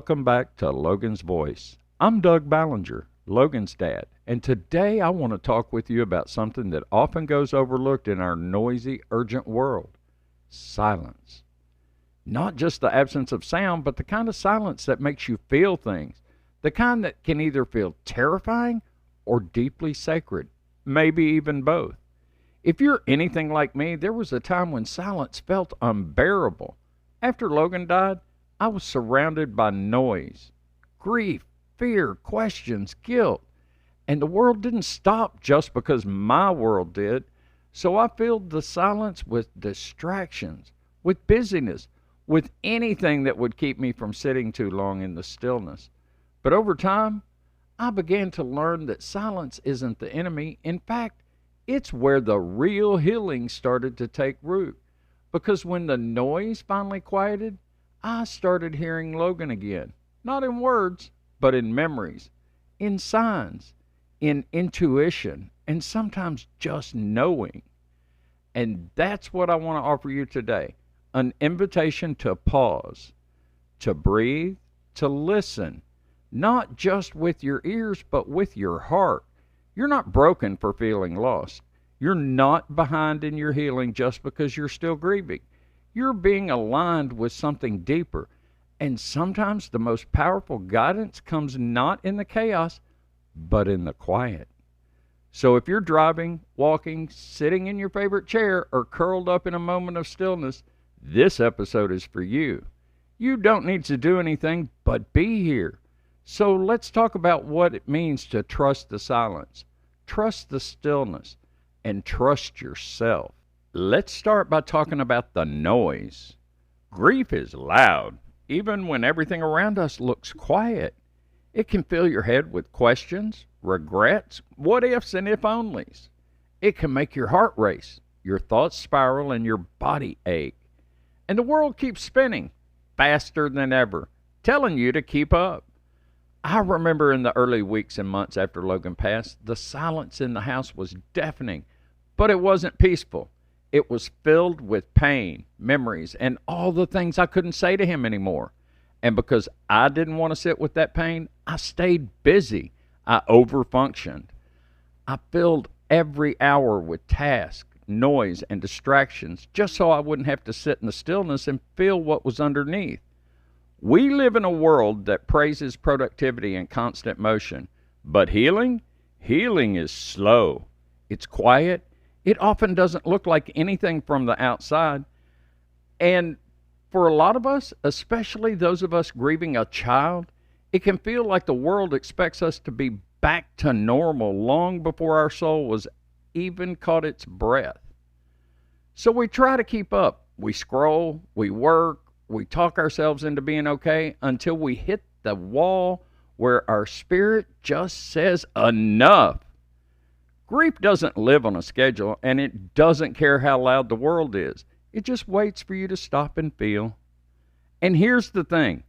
welcome back to Logan's Voice. I'm Doug Ballinger, Logan's dad, and today I want to talk with you about something that often goes overlooked in our noisy, urgent world: silence. Not just the absence of sound, but the kind of silence that makes you feel things, the kind that can either feel terrifying or deeply sacred, maybe even both. If you're anything like me, there was a time when silence felt unbearable. After Logan died, I was surrounded by noise, grief, fear, questions, guilt, and the world didn't stop just because my world did. So I filled the silence with distractions, with busyness, with anything that would keep me from sitting too long in the stillness. But over time, I began to learn that silence isn't the enemy. In fact, it's where the real healing started to take root. Because when the noise finally quieted, I started hearing Logan again. Not in words, but in memories, in signs, in intuition, and sometimes just knowing. And that's what I want to offer you today: an invitation to pause, to breathe, to listen, not just with your ears, but with your heart. You're not broken for feeling lost. You're not behind in your healing just because you're still grieving. You're being aligned with something deeper. And sometimes the most powerful guidance comes not in the chaos, but in the quiet. So if you're driving, walking, sitting in your favorite chair, or curled up in a moment of stillness, this episode is for you. You don't need to do anything but be here. So let's talk about what it means to trust the silence, trust the stillness, and trust yourself. Let's start by talking about the noise. Grief is loud, even when everything around us looks quiet. It can fill your head with questions, regrets, what ifs, and if onlys. It can make your heart race, your thoughts spiral, and your body ache. And the world keeps spinning faster than ever, telling you to keep up. I remember in the early weeks and months after Logan passed, the silence in the house was deafening, but it wasn't peaceful. It was filled with pain, memories, and all the things I couldn't say to him anymore. And because I didn't want to sit with that pain, I stayed busy. I overfunctioned. I filled every hour with tasks, noise, and distractions just so I wouldn't have to sit in the stillness and feel what was underneath. We live in a world that praises productivity and constant motion. But healing is slow. It's quiet. It often doesn't look like anything from the outside. And for a lot of us, especially those of us grieving a child, it can feel like the world expects us to be back to normal long before our soul was even caught its breath. So we try to keep up. We scroll, we work, we talk ourselves into being okay until we hit the wall where our spirit just says enough. Grief doesn't live on a schedule, and it doesn't care how loud the world is. It just waits for you to stop and feel. And here's the thing: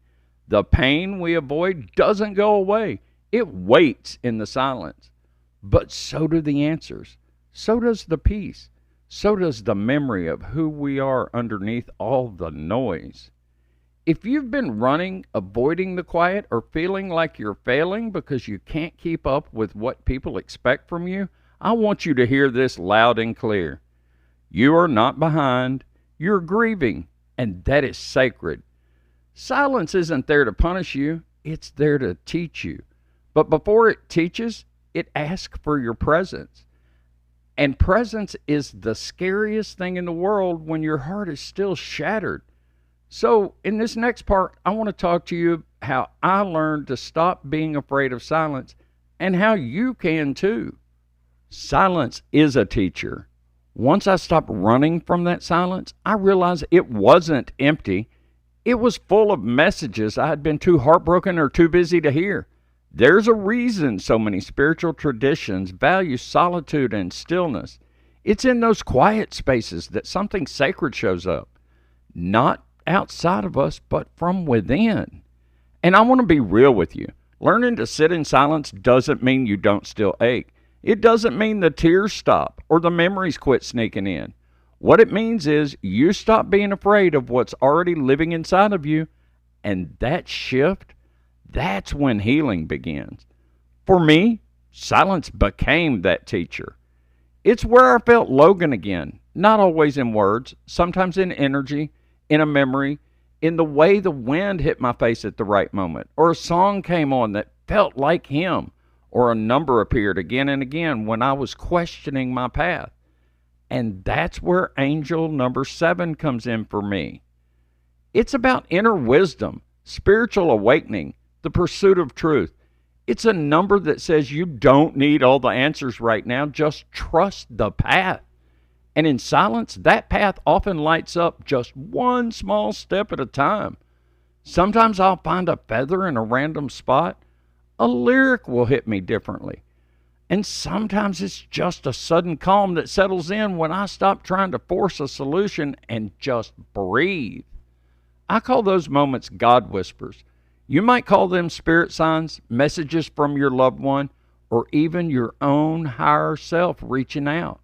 the pain we avoid doesn't go away. It waits in the silence. But so do the answers. So does the peace. So does the memory of who we are underneath all the noise. If you've been running, avoiding the quiet, or feeling like you're failing because you can't keep up with what people expect from you, I want you to hear this loud and clear. You are not behind. You're grieving, and that is sacred. Silence isn't there to punish you. It's there to teach you. But before it teaches, it asks for your presence. And presence is the scariest thing in the world when your heart is still shattered. So in this next part, I want to talk to you how I learned to stop being afraid of silence and how you can too. Silence is a teacher. Once I stopped running from that silence, I realized it wasn't empty. It was full of messages I had been too heartbroken or too busy to hear. There's a reason so many spiritual traditions value solitude and stillness. It's in those quiet spaces that something sacred shows up. Not outside of us, but from within. And I want to be real with you. Learning to sit in silence doesn't mean you don't still ache. It doesn't mean the tears stop or the memories quit sneaking in. What it means is you stop being afraid of what's already living inside of you, and that shift that's when healing begins. For me, silence became that teacher. It's where I felt Logan again, not always in words, sometimes in energy, in a memory, in the way the wind hit my face at the right moment, or a song came on that felt like him, or a number appeared again and again when I was questioning my path. And that's where angel number 7 comes in for me. It's about inner wisdom, spiritual awakening, the pursuit of truth. It's a number that says you don't need all the answers right now, just trust the path. And in silence, that path often lights up just one small step at a time. Sometimes I'll find a feather in a random spot. A lyric will hit me differently. And sometimes it's just a sudden calm that settles in when I stop trying to force a solution and just breathe. I call those moments God whispers. You might call them spirit signs, messages from your loved one, or even your own higher self reaching out.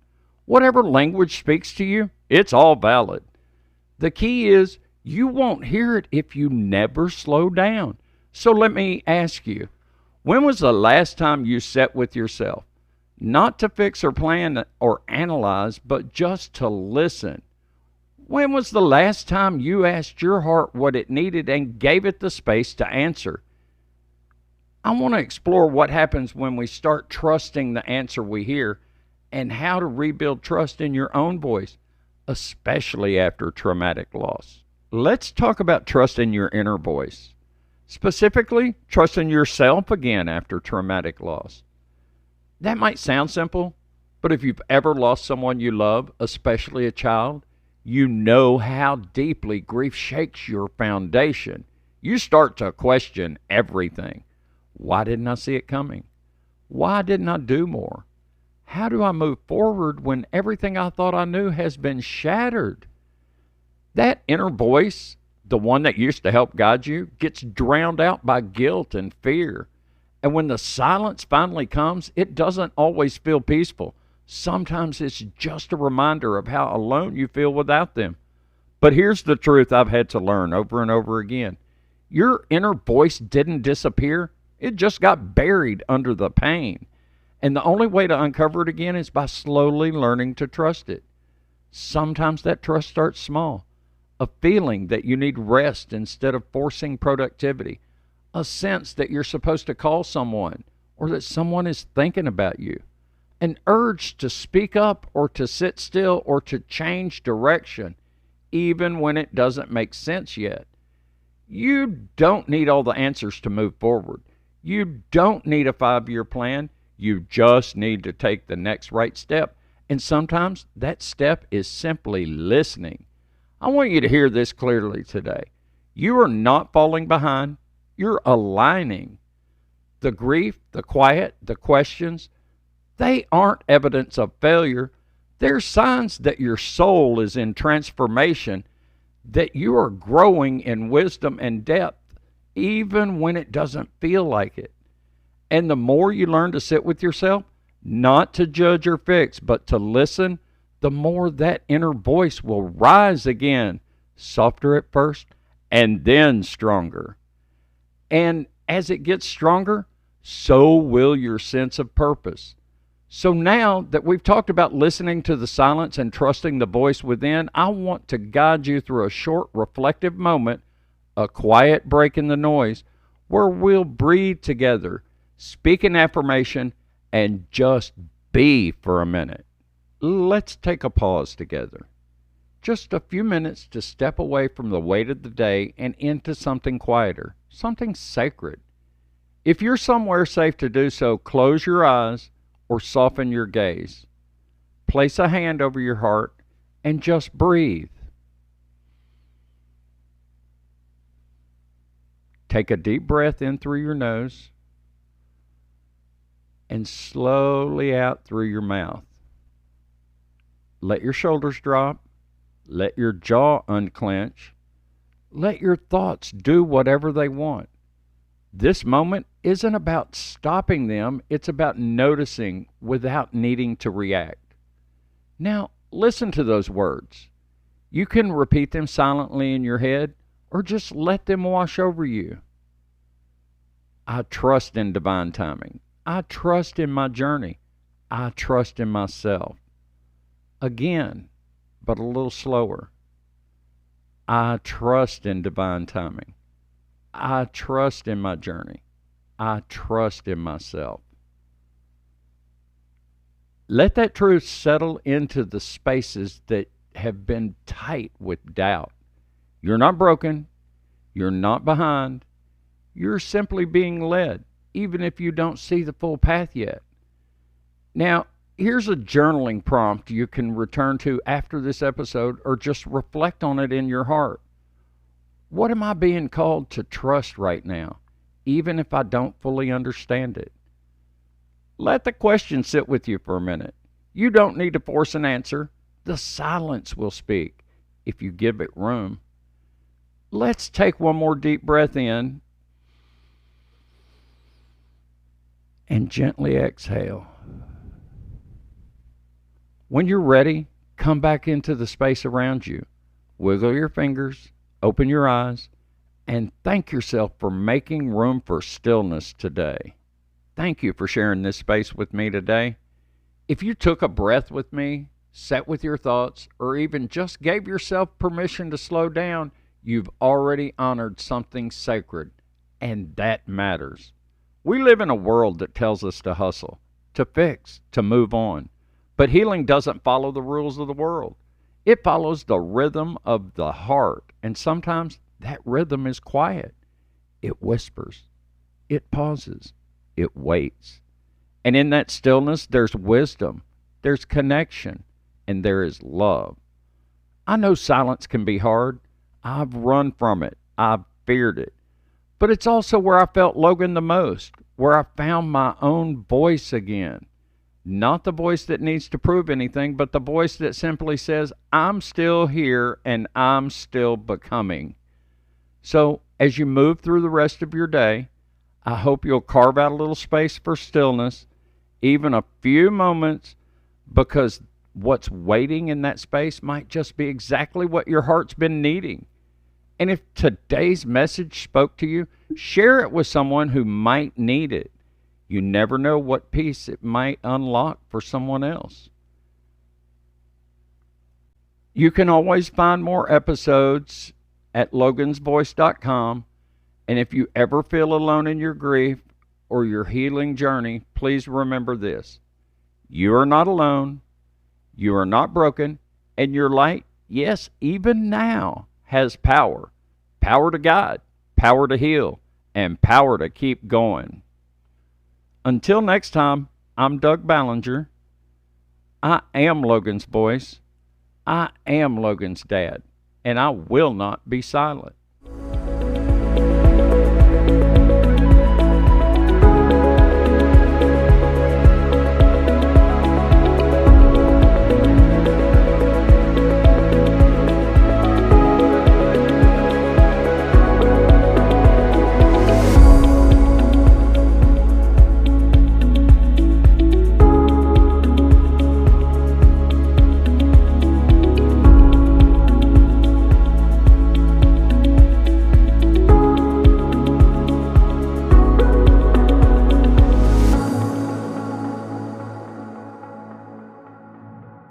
Whatever language speaks to you, it's all valid. The key is you won't hear it if you never slow down. So let me ask you, when was the last time you sat with yourself? Not to fix or plan or analyze, but just to listen. When was the last time you asked your heart what it needed and gave it the space to answer? I want to explore what happens when we start trusting the answer we hear and how to rebuild trust in your own voice, especially after traumatic loss. Let's talk about trust in your inner voice. Specifically, trusting yourself again after traumatic loss. That might sound simple, but if you've ever lost someone you love, especially a child, you know how deeply grief shakes your foundation. You start to question everything. Why didn't I see it coming? Why didn't I do more? How do I move forward when everything I thought I knew has been shattered? That inner voice, the one that used to help guide you, gets drowned out by guilt and fear. And when the silence finally comes, it doesn't always feel peaceful. Sometimes it's just a reminder of how alone you feel without them. But here's the truth I've had to learn over and over again. Your inner voice didn't disappear. It just got buried under the pain. And the only way to uncover it again is by slowly learning to trust it. Sometimes that trust starts small. A feeling that you need rest instead of forcing productivity. A sense that you're supposed to call someone or that someone is thinking about you. An urge to speak up or to sit still or to change direction, even when it doesn't make sense yet. You don't need all the answers to move forward. You don't need a 5-year plan. You just need to take the next right step. And sometimes that step is simply listening. I want you to hear this clearly today. You are not falling behind. You're aligning. The grief, the quiet, the questions, they aren't evidence of failure. They're signs that your soul is in transformation, that you are growing in wisdom and depth, even when it doesn't feel like it. And the more you learn to sit with yourself, not to judge or fix, but to listen, the more that inner voice will rise again, softer at first, and then stronger. And as it gets stronger, so will your sense of purpose. So now that we've talked about listening to the silence and trusting the voice within, I want to guide you through a short reflective moment, a quiet break in the noise, where we'll breathe together, speak an affirmation, and just be for a minute. Let's take a pause together. Just a few minutes to step away from the weight of the day and into something quieter, something sacred. If you're somewhere safe to do so, close your eyes or soften your gaze. Place a hand over your heart and just breathe. Take a deep breath in through your nose and slowly out through your mouth. Let your shoulders drop. Let your jaw unclench. Let your thoughts do whatever they want. This moment isn't about stopping them. It's about noticing without needing to react. Now, listen to those words. You can repeat them silently in your head or just let them wash over you. I trust in divine timing. I trust in my journey. I trust in myself. Again, but a little slower. I trust in divine timing. I trust in my journey. I trust in myself. Let that truth settle into the spaces that have been tight with doubt. You're not broken. You're not behind. You're simply being led, even if you don't see the full path yet. Now, here's a journaling prompt you can return to after this episode or just reflect on it in your heart. What am I being called to trust right now, even if I don't fully understand it? Let the question sit with you for a minute. You don't need to force an answer. The silence will speak if you give it room. Let's take one more deep breath in and gently exhale. When you're ready, come back into the space around you. Wiggle your fingers, open your eyes, and thank yourself for making room for stillness today. Thank you for sharing this space with me today. If you took a breath with me, sat with your thoughts, or even just gave yourself permission to slow down, you've already honored something sacred, and that matters. We live in a world that tells us to hustle, to fix, to move on. But healing doesn't follow the rules of the world. It follows the rhythm of the heart, and sometimes that rhythm is quiet. It whispers. It pauses. It waits. And in that stillness, there's wisdom, there's connection, and there is love. I know silence can be hard. I've run from it. I've feared it. But it's also where I felt Logan the most, where I found my own voice again. Not the voice that needs to prove anything, but the voice that simply says, I'm still here and I'm still becoming. So as you move through the rest of your day, I hope you'll carve out a little space for stillness, even a few moments, because what's waiting in that space might just be exactly what your heart's been needing. And if today's message spoke to you, share it with someone who might need it. You never know what peace it might unlock for someone else. You can always find more episodes at logansvoice.com. And if you ever feel alone in your grief or your healing journey, please remember this. You are not alone. You are not broken. And your light, yes, even now, has power. Power to guide, power to heal, and power to keep going. Until next time, I'm Doug Ballinger. I am Logan's voice. I am Logan's dad. And I will not be silent.